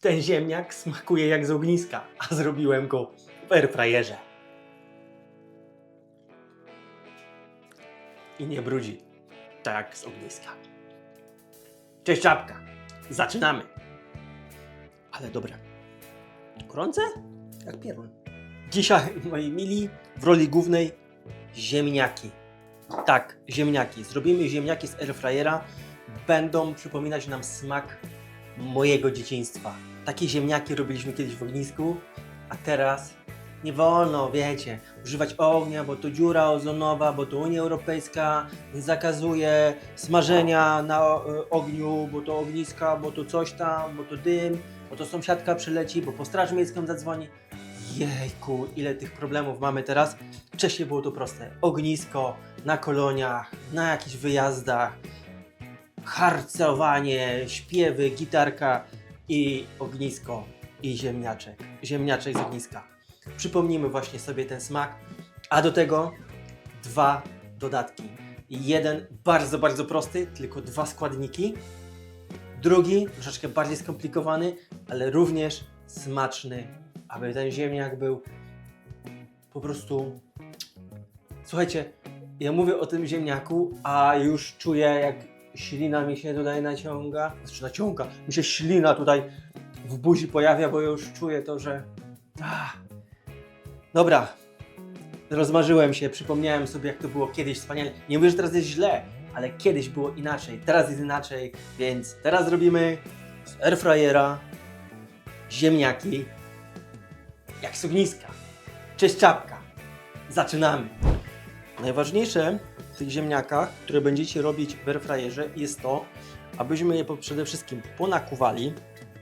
Ten ziemniak smakuje jak z ogniska, a zrobiłem go w airfryerze. I nie brudzi, tak jak z ogniska. Cześć czapka, zaczynamy. Ale dobre. Gorące? Jak pierun. Dzisiaj, moi mili, w roli głównej ziemniaki. Tak, ziemniaki. Zrobimy ziemniaki z airfryera. Będą przypominać nam smak mojego dzieciństwa. Takie ziemniaki robiliśmy kiedyś w ognisku, a teraz nie wolno, wiecie, używać ognia, bo to dziura ozonowa, bo to Unia Europejska zakazuje smażenia na ogniu, bo to ogniska, bo to coś tam, bo to dym, bo to sąsiadka przyleci, bo po straż miejską zadzwoni. Jejku, ile tych problemów mamy teraz. Wcześniej było to proste. Ognisko na koloniach, na jakichś wyjazdach, harcowanie, śpiewy, gitarka i ognisko i ziemniaczek. Ziemniaczek z ogniska. Przypomnijmy właśnie sobie ten smak, a do tego dwa dodatki. Jeden bardzo, bardzo prosty, tylko dwa składniki. Drugi troszeczkę bardziej skomplikowany, ale również smaczny, aby ten ziemniak był po prostu... Słuchajcie, ja mówię o tym ziemniaku, a już czuję, jak ślina mi się tutaj naciąga. Mi się ślina tutaj w buzi pojawia, bo już czuję to, że... Dobra, rozmarzyłem się, przypomniałem sobie, jak to było kiedyś wspaniale. Nie mówię, że teraz jest źle, ale kiedyś było inaczej, teraz jest inaczej, więc teraz robimy z airfryera ziemniaki jak z ogniska. Cześć czapka, zaczynamy. Najważniejsze w tych ziemniakach, które będziecie robić w airfryerze, jest to, abyśmy je przede wszystkim ponakuwali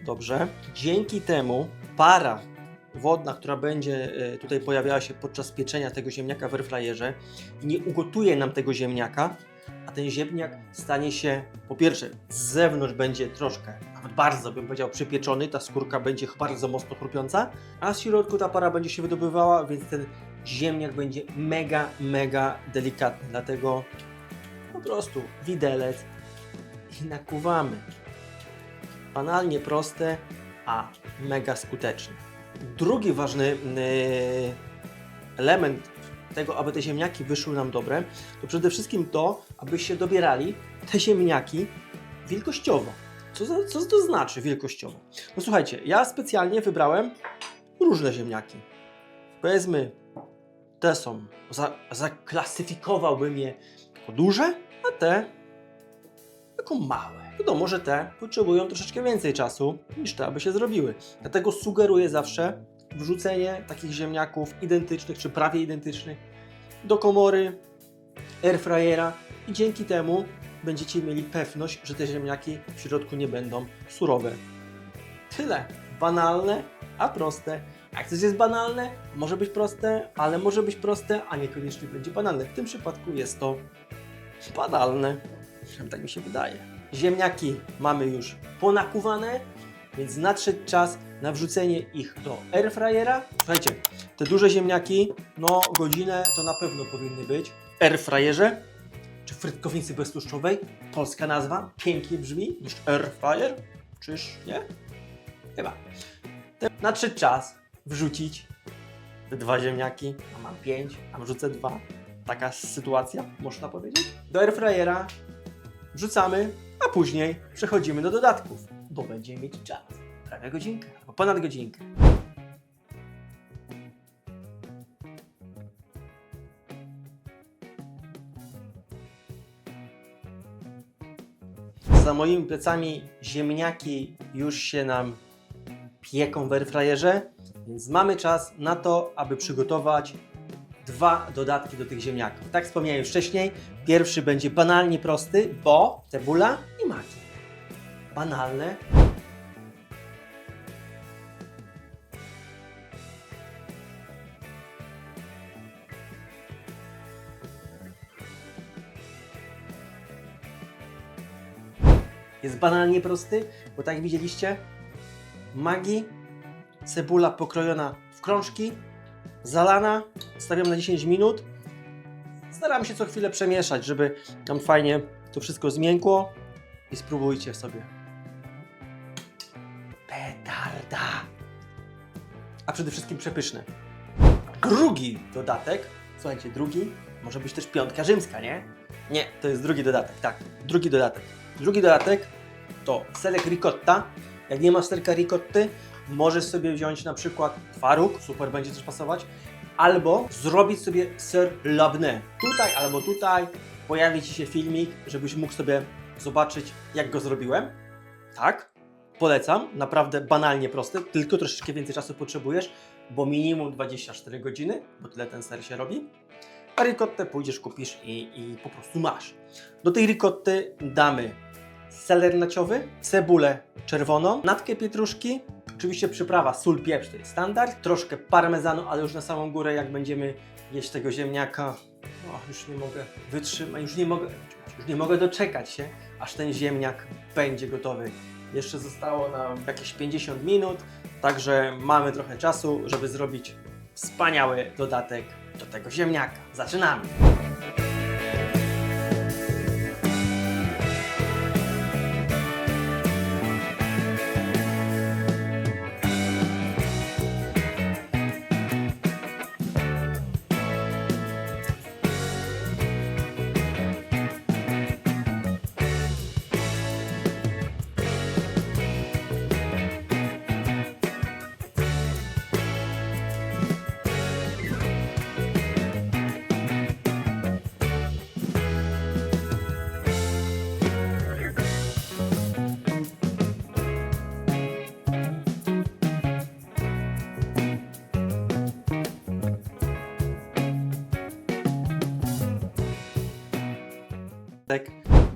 dobrze. Dzięki temu para wodna, która będzie tutaj pojawiała się podczas pieczenia tego ziemniaka w airfryerze, nie ugotuje nam tego ziemniaka, a ten ziemniak stanie się, po pierwsze, z zewnątrz będzie troszkę, nawet bardzo bym powiedział, przypieczony, ta skórka będzie bardzo mocno chrupiąca, a z środku ta para będzie się wydobywała, więc ten ziemniak będzie mega, mega delikatny. Dlatego po prostu widelec i nakuwamy. Banalnie proste, a mega skuteczne. Drugi ważny element tego, aby te ziemniaki wyszły nam dobre, to przede wszystkim to, abyście dobierali te ziemniaki wielkościowo. Co to znaczy wielkościowo? No słuchajcie, ja specjalnie wybrałem różne ziemniaki. Powiedzmy, te są, zaklasyfikowałbym je jako duże, a te jako małe. Wiadomo, że te potrzebują troszeczkę więcej czasu niż te, aby się zrobiły. Dlatego sugeruję zawsze wrzucenie takich ziemniaków identycznych, czy prawie identycznych do komory, airfryera i dzięki temu będziecie mieli pewność, że te ziemniaki w środku nie będą surowe. Tyle. Banalne, a proste. Jak coś jest banalne, może być proste, ale może być proste, a niekoniecznie będzie banalne. W tym przypadku jest to banalne. Tak mi się wydaje. Ziemniaki mamy już ponakuwane, więc nadszedł czas na wrzucenie ich do airfryera. Słuchajcie, te duże ziemniaki, no godzinę to na pewno powinny być w airfryerze, czy frytkownicy beztłuszczowej. Polska nazwa, pięknie brzmi niż airfryer, czyż nie? Chyba. Nadszedł czas wrzucić te dwa ziemniaki, a mam 5, a wrzucę 2. Taka sytuacja, można powiedzieć. Do airfryera wrzucamy, a później przechodzimy do dodatków, bo będziemy mieć czas. Prawie godzinkę, albo ponad godzinkę. Za moimi plecami ziemniaki już się nam pieką w airfryerze, więc mamy czas na to, aby przygotować dwa dodatki do tych ziemniaków. Tak wspomniałem już wcześniej, pierwszy będzie banalnie prosty, bo cebula i maki. Banalne. Jest banalnie prosty, bo tak jak widzieliście, magi, cebula pokrojona w krążki, zalana, stawiam na 10 minut. Staram się co chwilę przemieszać, żeby tam fajnie to wszystko zmiękło i spróbujcie sobie. Petarda. twarda, a przede wszystkim przepyszny. Drugi dodatek, słuchajcie, drugi, może być też piątka rzymska, nie? Nie, to jest drugi dodatek, tak, drugi dodatek. Drugi dodatek to serek ricotta. Jak nie ma serka ricotty, możesz sobie wziąć na przykład twaróg, super będzie też pasować, albo zrobić sobie ser labne. Tutaj albo tutaj pojawi Ci się filmik, żebyś mógł sobie zobaczyć, jak go zrobiłem. Tak, polecam, naprawdę banalnie proste, tylko troszeczkę więcej czasu potrzebujesz, bo minimum 24 godziny, bo tyle ten ser się robi. A ricottę pójdziesz, kupisz i po prostu masz. Do tej ricotty damy seler naciowy, cebulę czerwoną, natkę pietruszki, oczywiście przyprawa sól, pieprz to jest standard, troszkę parmezanu, ale już na samą górę, jak będziemy jeść tego ziemniaka, już nie mogę wytrzymać, już nie mogę doczekać się, aż ten ziemniak będzie gotowy. Jeszcze zostało nam jakieś 50 minut, także mamy trochę czasu, żeby zrobić wspaniały dodatek do tego ziemniaka. Zaczynamy!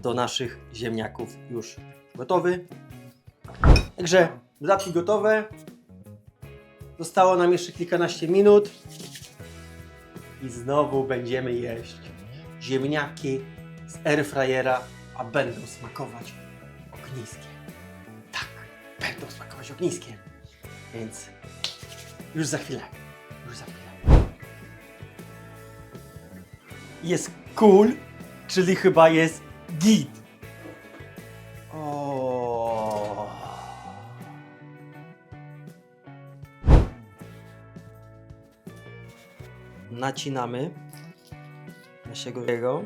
Do naszych ziemniaków już gotowy. Także dodatki gotowe. Zostało nam jeszcze kilkanaście minut i znowu będziemy jeść ziemniaki z airfryera, a będą smakować ogniskiem. Tak, będą smakować ogniskiem. Więc już za chwilę. Jest cool, czyli chyba jest git. O. Nacinamy naszego jego.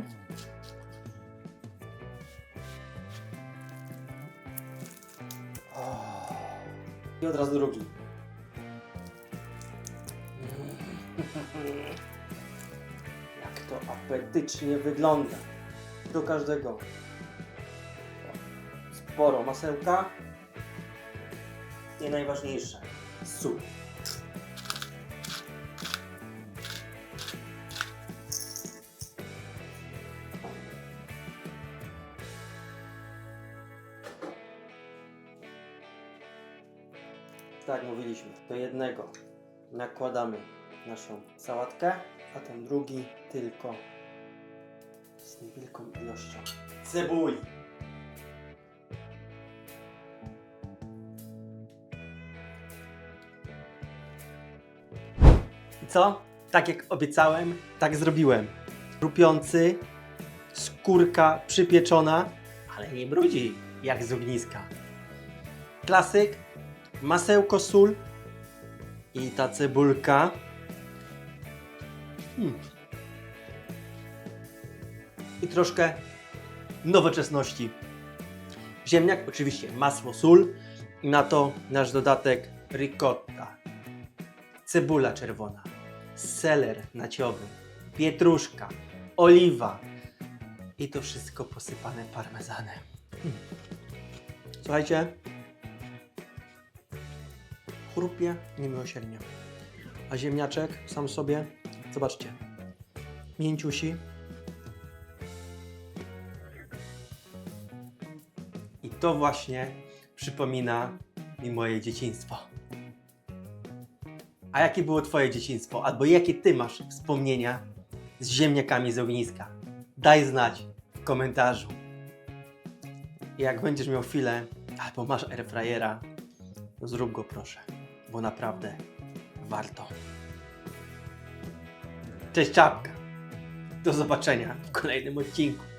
I od razu drugi. Jak to apetycznie wygląda. Do każdego sporo masełka i najważniejsze sól. Tak jak mówiliśmy, do jednego nakładamy naszą sałatkę, a ten drugi tylko z niewielką ilością cebuli. I co? Tak jak obiecałem, tak zrobiłem. Chrupiący, skórka przypieczona, ale nie brudzi jak z ogniska. Klasyk, masełko, sól i ta cebulka. I troszkę nowoczesności. Ziemniak, oczywiście masło, sól i na to nasz dodatek ricotta, cebula czerwona, seler naciowy, pietruszka, oliwa i to wszystko posypane parmezanem. Słuchajcie, chrupie niemiłosiernie, a ziemniaczek sam sobie, zobaczcie, mięciusi. I to właśnie przypomina mi moje dzieciństwo. A jakie było Twoje dzieciństwo? Albo jakie Ty masz wspomnienia z ziemniakami z ogniska? Daj znać w komentarzu. I jak będziesz miał chwilę, albo masz airfryera, to zrób go proszę, bo naprawdę warto. Cześć czapka! Do zobaczenia w kolejnym odcinku.